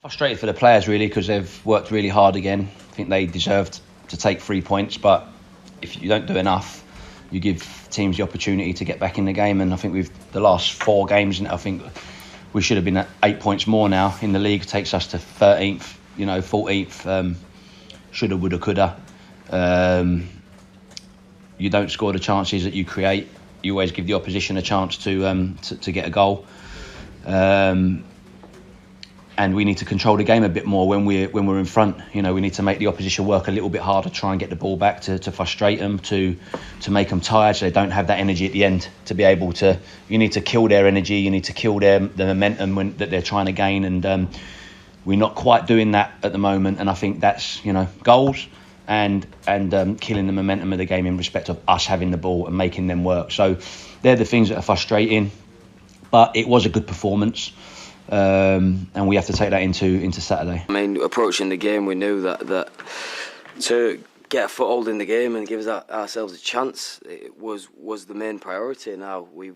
Frustrated for the players really, because they've worked really hard again. I think they deserved to take 3 points, but if you don't do enough, you give teams the opportunity to get back in the game. And I think the last 4 games, I think we should have been at 8 points more now in the league. It takes us to 13th, 14th. Shoulda, woulda, coulda. You don't score the chances that you create. You always give the opposition a chance to get a goal. And we need to control the game a bit more when we're in front. We need to make the opposition work a little bit harder, try and get the ball back to frustrate them, to make them tired so they don't have that energy at the end to be able to. You need to kill their energy. You need to kill the momentum that they're trying to gain, and we're not quite doing that at the moment. And I think that's goals and killing the momentum of the game in respect of us having the ball and making them work. So they're the things that are frustrating. But it was a good performance. And we have to take that into Saturday. I mean, approaching the game, we knew that to get a foothold in the game and give us ourselves a chance, it was the main priority. Now we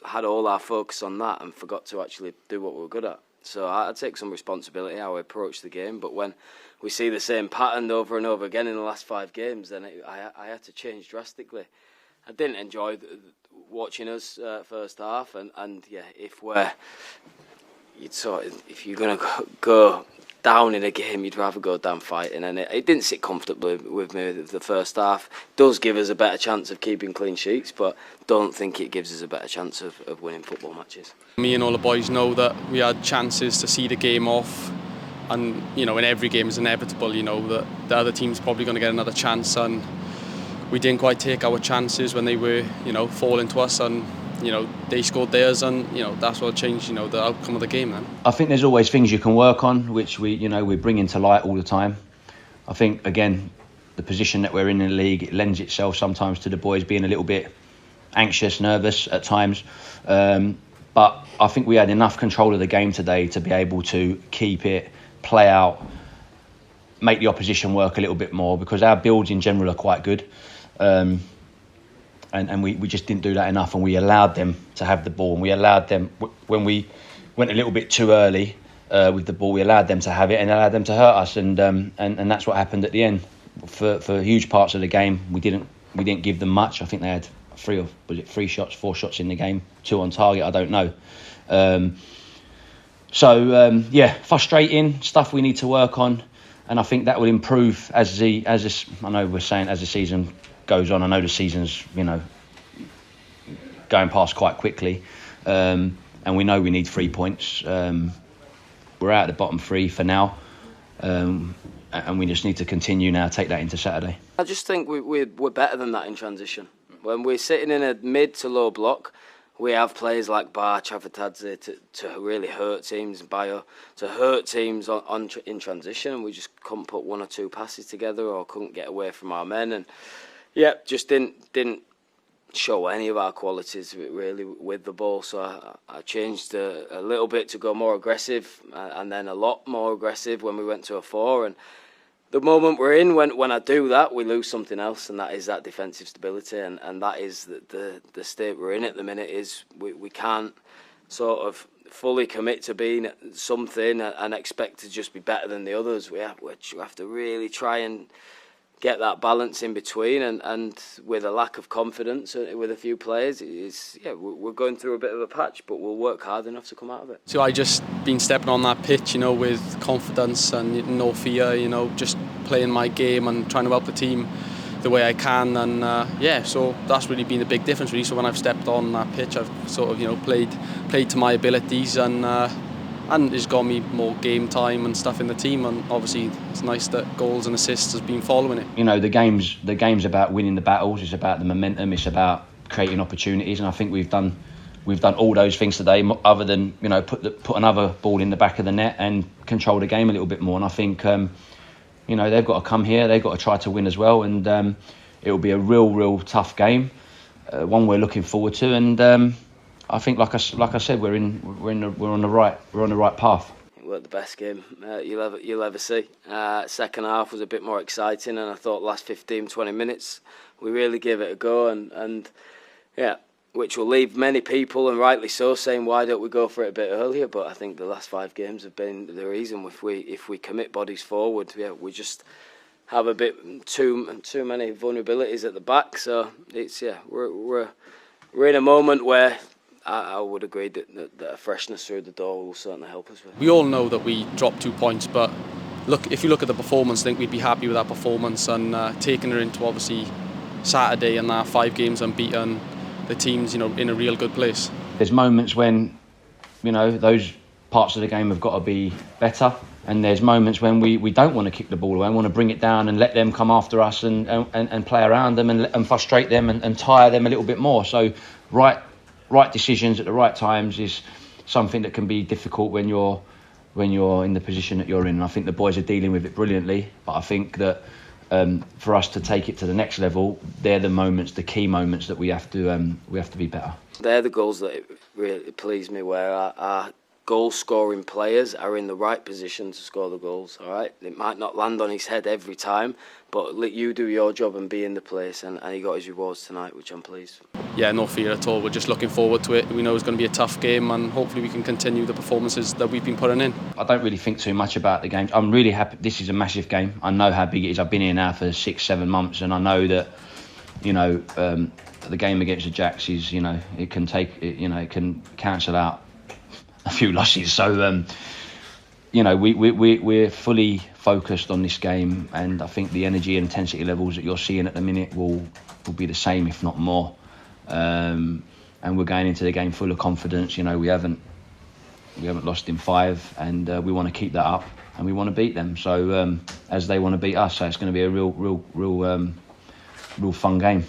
had all our focus on that and forgot to actually do what we were good at. So I take some responsibility how I approached the game. But when we see the same pattern over and over again in the last 5 games, then I had to change drastically. I didn't enjoy watching us first half, and yeah, if you're going to go down in a game, you'd rather go down fighting, and it didn't sit comfortably with me the first half. It does give us a better chance of keeping clean sheets, but don't think it gives us a better chance of winning football matches. Me and all the boys know that we had chances to see the game off, and in every game is inevitable, that the other team's probably going to get another chance, and we didn't quite take our chances when they were falling to us, and they scored theirs, and that's what changed the outcome of the game then. I think there's always things you can work on, which we bring into light all the time. I think again, the position that we're in the league, it lends itself sometimes to the boys being a little bit anxious, nervous at times. But I think we had enough control of the game today to be able to keep it, play out, make the opposition work a little bit more, because our builds in general are quite good. And we just didn't do that enough, and we allowed them to have the ball, and we allowed them, when we went a little bit too early with the ball, we allowed them to have it and allowed them to hurt us, and that's what happened at the end. For huge parts of the game, we didn't give them much. I think they had 4 shots in the game, 2 on target, I don't know. Frustrating stuff we need to work on, and I think that will improve as the season goes on. I know the season's going past quite quickly, and we know we need 3 points. We're out of the bottom 3 for now, and we just need to continue now, take that into Saturday. I just think we're better than that in transition. When we're sitting in a mid to low block, we have players like Bar, Chavatadze to really hurt teams, Bayo to hurt teams in transition, and we just couldn't put 1 or 2 passes together, or couldn't get away from our men, and just didn't show any of our qualities really with the ball. So I changed a little bit to go more aggressive, and then a lot more aggressive when we went to a 4. And the moment we're in, when I do that, we lose something else, and that is that defensive stability, and that is the state we're in at the minute. Is we can't sort of fully commit to being something and expect to just be better than the others. We have to really try and get that balance in between, and with a lack of confidence with a few players, we're going through a bit of a patch, but we'll work hard enough to come out of it. So I just been stepping on that pitch, with confidence and no fear, just playing my game and trying to help the team the way I can, and so that's really been the big difference really. So when I've stepped on that pitch, I've sort of played to my abilities, and it's got me more game time and stuff in the team, and obviously it's nice that goals and assists has been following it. The game's about winning the battles. It's about the momentum. It's about creating opportunities, and I think we've done all those things today, other than put another ball in the back of the net and control the game a little bit more. And I think they've got to come here. They've got to try to win as well, and it will be a real tough game, one we're looking forward to, and. I think, like I said, we're on the right path. It was the best game you'll ever see. Second half was a bit more exciting, and I thought last 15-20 minutes we really gave it a go, and which will leave many people, and rightly so, saying why don't we go for it a bit earlier. But I think the last 5 games have been the reason. If we commit bodies forward, we just have a bit too many vulnerabilities at the back. So it's we're in a moment where I would agree that a freshness through the door will certainly help us. We all know that we dropped 2 points, but look, if you look at the performance, I think we'd be happy with that performance, and taking her into obviously Saturday and that 5 games unbeaten, the team's in a real good place. There's moments when those parts of the game have got to be better, and there's moments when we don't want to kick the ball away and want to bring it down and let them come after us and play around them and frustrate them and tire them a little bit more. So right decisions at the right times is something that can be difficult when you're in the position that you're in. And I think the boys are dealing with it brilliantly, but I think that for us to take it to the next level, they're the key moments that we have to be better. They're the goals that really please me, where our goal-scoring players are in the right position to score the goals. All right, it might not land on his head every time, but let you do your job and be in the place. And he got his rewards tonight, which I'm pleased. Yeah, no fear at all. We're just looking forward to it. We know it's going to be a tough game, and hopefully we can continue the performances that we've been putting in. I don't really think too much about the game. I'm really happy. This is a massive game. I know how big it is. I've been here now for 6-7 months, and I know that the game against the Jacks is it can it can cancel out a few losses. So we're fully focused on this game, and I think the energy and intensity levels that you're seeing at the minute will be the same, if not more. And we're going into the game full of confidence. We haven't lost in 5, and we want to keep that up, and we want to beat them. So as they want to beat us, so it's going to be a real fun game.